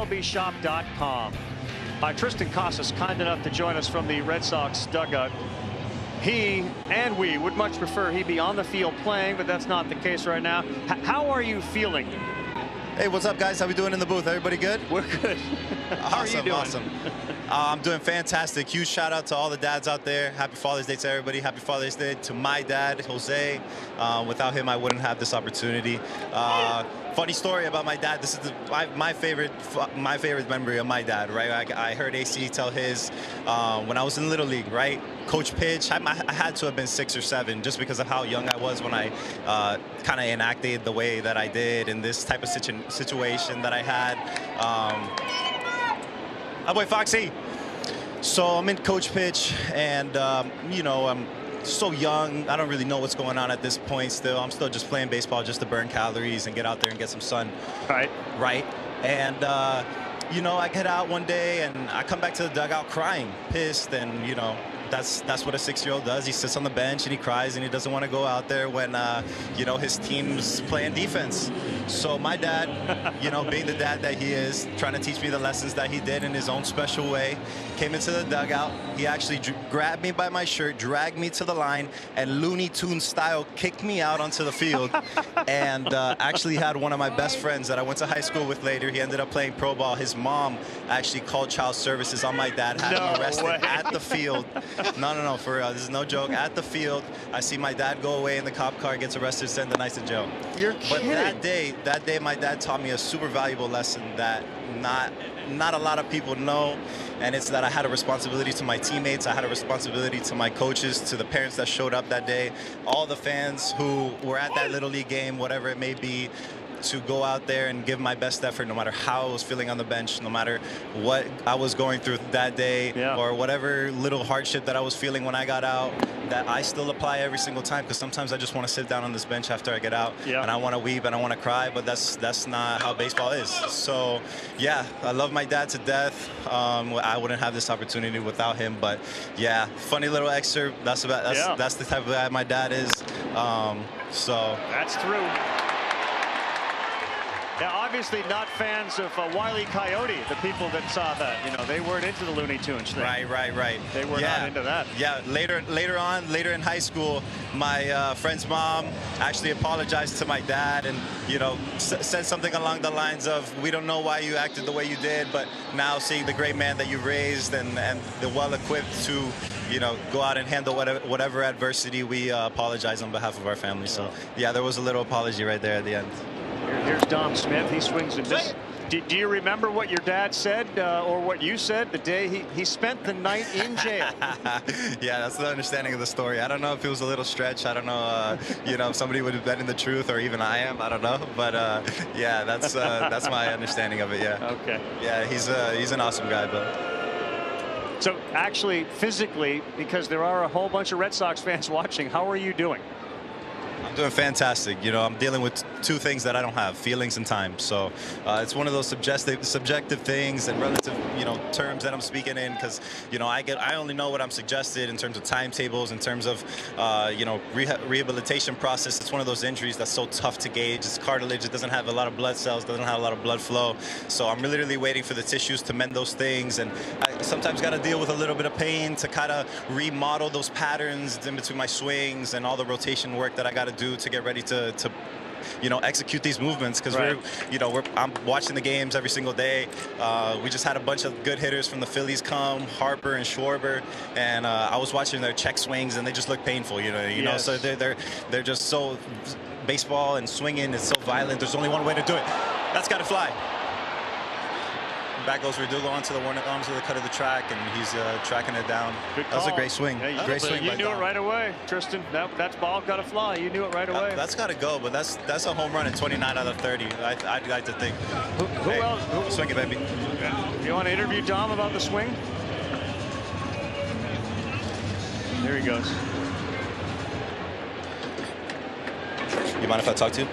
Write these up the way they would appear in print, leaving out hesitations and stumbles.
MLBShop.com. Triston Casas, kind enough to join us from the Red Sox dugout. He and we would much prefer he be on the field playing, but that's not the case right now. How are you feeling? Hey, what's up, guys? How we doing in the booth? Everybody good? We're good. How are you doing? Awesome. I'm doing fantastic. Huge shout out to all the dads out there. Happy Father's Day to everybody. Happy Father's Day to my dad, Jose. Without him, I wouldn't have this opportunity. Funny story about my dad. This is my favorite memory of my dad, right? I heard AC tell his when I was in Little League, right? Coach pitch. I had to have been 6 or 7 just because of how young I was when I kind of enacted the way that I did in this type of situation that I had. Oh boy, Foxy. So I'm in coach pitch, and you know, I'm so young. I don't really know what's going on at this point still. I'm still just playing baseball just to burn calories and get out there and get some sun. Right. And you know, I get out one day and I come back to the dugout crying, pissed, and you know, that's what a 6-year-old does. He sits on the bench and he cries and he doesn't want to go out there when you know, his team's playing defense. So my dad, you know, being the dad that he is, trying to teach me the lessons that he did in his own special way, came into the dugout. He actually grabbed me by my shirt, dragged me to the line, and Looney Tunes style kicked me out onto the field. And actually had one of my best friends that I went to high school with later. He ended up playing pro ball. His mom actually called child services on my dad, had him arrested at the field. No, for real. This is no joke. At the field, I see my dad go away in the cop car, gets arrested, sent the night to jail. You're kidding. But that day, my dad taught me a super valuable lesson that not a lot of people know, and it's that I had a responsibility to my teammates. I had a responsibility to my coaches, to the parents that showed up that day, all the fans who were at that Little League game, whatever it may be, to go out there and give my best effort, no matter how I was feeling on the bench, no matter what I was going through that day, or whatever little hardship that I was feeling when I got out, that I still apply every single time, because sometimes I just want to sit down on this bench after I get out, and I want to weep and I want to cry, but that's not how baseball is. So yeah, I love my dad to death. I wouldn't have this opportunity without him, but yeah, funny little excerpt. That's the type of guy my dad is. So that's true. Now, obviously not fans of Wile E. Coyote, the people that saw that. You know, they weren't into the Looney Tunes thing. Right. They were not into that. Yeah, later in high school, my friend's mom actually apologized to my dad and, you know, said something along the lines of, we don't know why you acted the way you did, but now seeing the great man that you raised and the well-equipped to, you know, go out and handle whatever adversity, we apologize on behalf of our family. So, yeah, there was a little apology right there at the end. Here's Dom Smith. He swings and misses. Do you remember what your dad said or what you said the day he spent the night in jail? Yeah, that's the understanding of the story. I don't know if it was a little stretch. I don't know, you know, if somebody would have been in the truth, or even I am. I don't know. But yeah, that's my understanding of it. Yeah. Okay. Yeah, he's an awesome guy, though. So actually, physically, because there are a whole bunch of Red Sox fans watching, how are you doing? I'm doing fantastic. You know, I'm dealing with 2 things that I don't have: feelings and time. So it's one of those subjective things and relative, you know, terms that I'm speaking in, because, you know, I only know what I'm suggested in terms of timetables, in terms of you know, rehabilitation process. It's one of those injuries that's so tough to gauge. It's cartilage. It doesn't have a lot of blood cells. Doesn't have a lot of blood flow. So I'm literally waiting for the tissues to mend those things, and I sometimes got to deal with a little bit of pain to kind of remodel those patterns in between my swings and all the rotation work that I got to do to get ready to you know, execute these movements, because I'm watching the games every single day. We just had a bunch of good hitters from the Phillies come, Harper and Schwarber, and I was watching their check swings and they just look painful, you know. So they're just so, baseball and swinging is so violent. There's only one way to do it. That's got to fly. Back goes Verdugo onto the cut of the track, and he's tracking it down. That was a great swing. Yeah, great swing. You knew it right away, Triston. That ball got to fly. You knew it right away. That's got to go, but that's a home run in 29 out of 30. I'd like to think. Who else? Swing it, baby. You want to interview Dom about the swing? There he goes. You mind if I talk to you?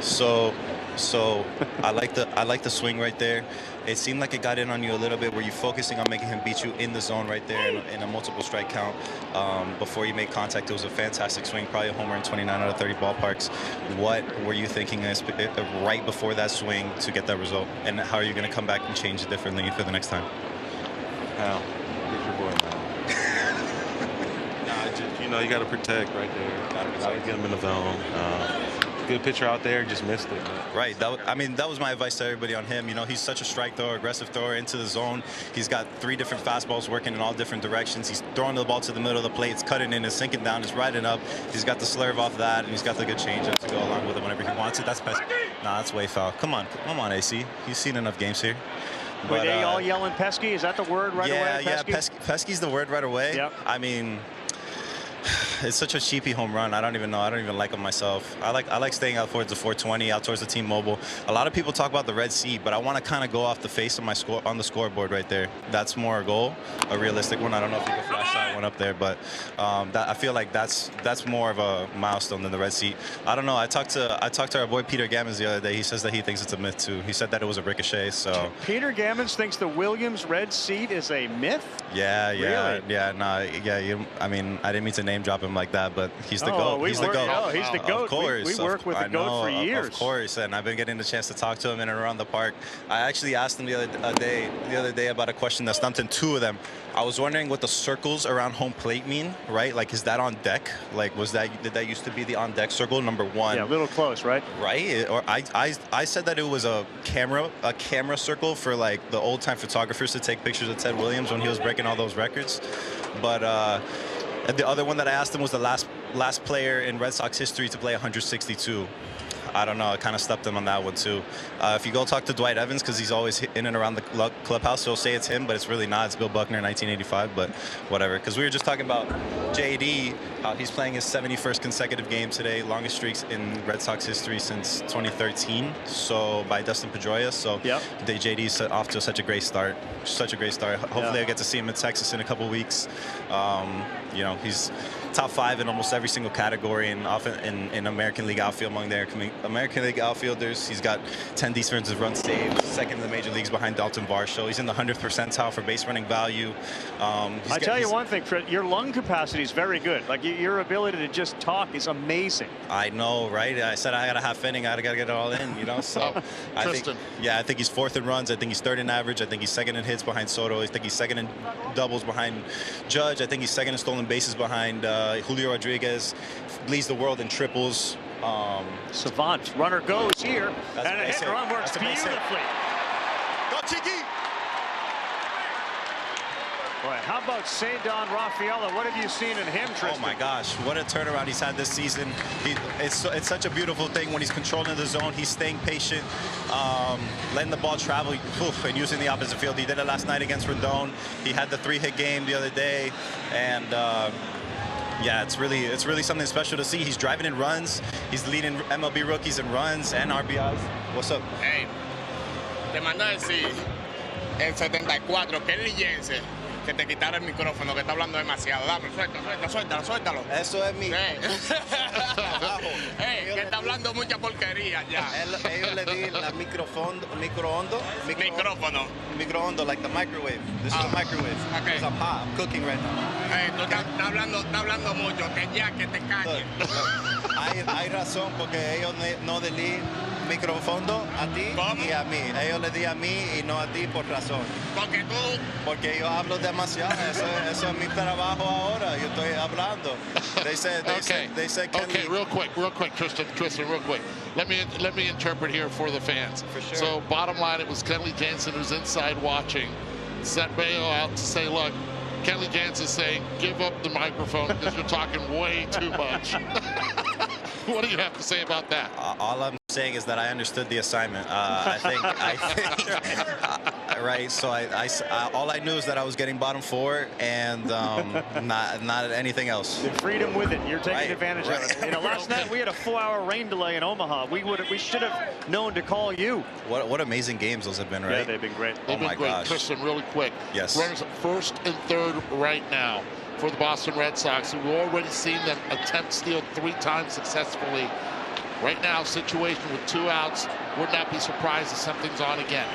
So So I like the swing right there. It seemed like it got in on you a little bit. Were you focusing on making him beat you in the zone right there in a multiple strike count before you made contact? It was a fantastic swing, probably a homer in 29 out of 30 ballparks. What were you thinking right before that swing to get that result? And how are you going to come back and change it differently for the next time? Al, get your boy now. Nah, just, you got to protect right there. Got to get him in the zone. Good pitcher out there, just missed it. Right. That was my advice to everybody on him. He's such a strike thrower, aggressive thrower into the zone. He's got 3 different fastballs working in all different directions. He's throwing the ball to the middle of the plate. It's cutting in, it's sinking down, it's riding up. He's got the slurve off that, and he's got the good changeup to go along with it whenever he wants it. That's pesky. Nah, that's way foul. Come on, AC. He's seen enough games here. Were they all yelling pesky? Is that the word right away? Pesky? Yeah, pesky's the word right away. Yep. It's such a cheapy home run. I don't even know. I don't even like them myself. I like staying out towards the 420, out towards the team mobile. A lot of people talk about the red seat, but I want to kind of go off the face of my score on the scoreboard right there. That's more a goal, a realistic one. I don't know if you can flash that one up there, but I feel like that's more of a milestone than the red seat. I don't know. I talked to our boy Peter Gammons the other day. He says that he thinks it's a myth too. He said that it was a ricochet. So Peter Gammons thinks the Williams red seat is a myth. Yeah. Really? Yeah. No. Yeah. I didn't mean to name drop him like that, but he's the GOAT. He's the GOAT. No, he's the GOAT. Of course. We work with the GOAT for years. Of course, and I've been getting the chance to talk to him in and around the park. I actually asked him the other day about a question that stumped him, 2 of them. I was wondering what the circles around home plate mean, right? Like, is that on deck? Like, did that used to be the on deck circle, number 1? Yeah, a little close, right? Right? Or I said that it was a camera circle for like the old time photographers to take pictures of Ted Williams when he was breaking all those records. But the other one that I asked him was the last player in Red Sox history to play 162. I don't know. I kind of stumped him on that one too. If you go talk to Dwight Evans, because he's always in and around the clubhouse, he'll say it's him, but it's really not. It's Bill Buckner in 1985, but whatever. Because we were just talking about JD. He's playing his 71st consecutive game today, longest streaks in Red Sox history since 2013. So by Dustin Pedroia. So JD's off to such a great start. Such a great start. Hopefully I get to see him in Texas in a couple weeks. He's top 5 in almost every single category and often in American League outfield among their American League outfielders. He's got 10 defensive run saves, second in the major leagues behind Dalton Varsho. He's in the 100th percentile for base running value. I tell you one thing, Fred, your lung capacity is very good. Like your ability to just talk is amazing. I know, right? I said I got a half inning. I got to get it all in, So I think he's 4th in runs. I think he's 3rd in average. I think he's 2nd in hits behind Soto. I think he's 2nd in doubles behind Judge. I think he's 2nd in stolen bases behind Julio Rodriguez. Leads the world in triples. Savant. Runner goes here. And a hit run works beautifully. Go, Chiqui! Boy, how about Cedon Rafaela? What have you seen in him, Triston? Oh my gosh, what a turnaround he's had this season. It's such a beautiful thing when he's controlling the zone. He's staying patient, letting the ball travel, and using the opposite field. He did it last night against Rendon. He had the 3-hit game the other day, and yeah, it's really something special to see. He's driving in runs. He's leading MLB rookies in runs and RBIs. What's up? Hey, te mando a decir el 74, Kenley Jensen, que te quitara el micrófono, que está hablando demasiado. Dame, suéltalo. Eso es mi. Hey, que está hablando mucha porquería ya. Ellos le di la micrófono, like the microwave. This is a microwave. Okay. Because I'm hot. I'm cooking right now. Hey, tú estás hablando mucho, que te calles. Hay razón porque ellos no le di micrófono a ti y a mí. Ellos le di a mí y no a ti por razón. Porque yo hablo demasiado. Eso es mi trabajo ahora. Yo estoy hablando. They said Okay, real quick, Triston, real quick. Let me interpret here for the fans. For sure. So bottom line, it was Kenley Jansen who's inside watching. Sent Bayo out to say, look, Kenley Jansen saying, give up the microphone because you're talking way too much. What do you have to say about that? All I'm saying is that I understood the assignment. I think right. So all I knew is that I was getting bottom 4 and not anything else. The freedom with it. You're taking advantage of it. Last night we had a 4-hour rain delay in Omaha. We should have known to call you. What amazing games those have been, right? Yeah, they've been great. They've been great. Gosh. Triston, really quick. Yes. Runners at 1st and 3rd right now for the Boston Red Sox. We've already seen them attempt steal 3 times successfully. Right now, situation with 2 outs, would not be surprised if something's on again.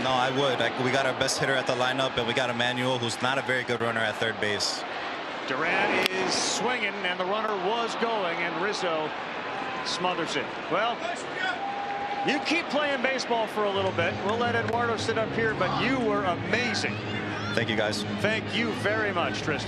No, I would. We got our best hitter at the lineup, and we got Emmanuel, who's not a very good runner at third base. Duran is swinging, and the runner was going, and Rizzo smothers it. Well, you keep playing baseball for a little bit. We'll let Eduardo sit up here, but you were amazing. Thank you, guys. Thank you very much, Triston.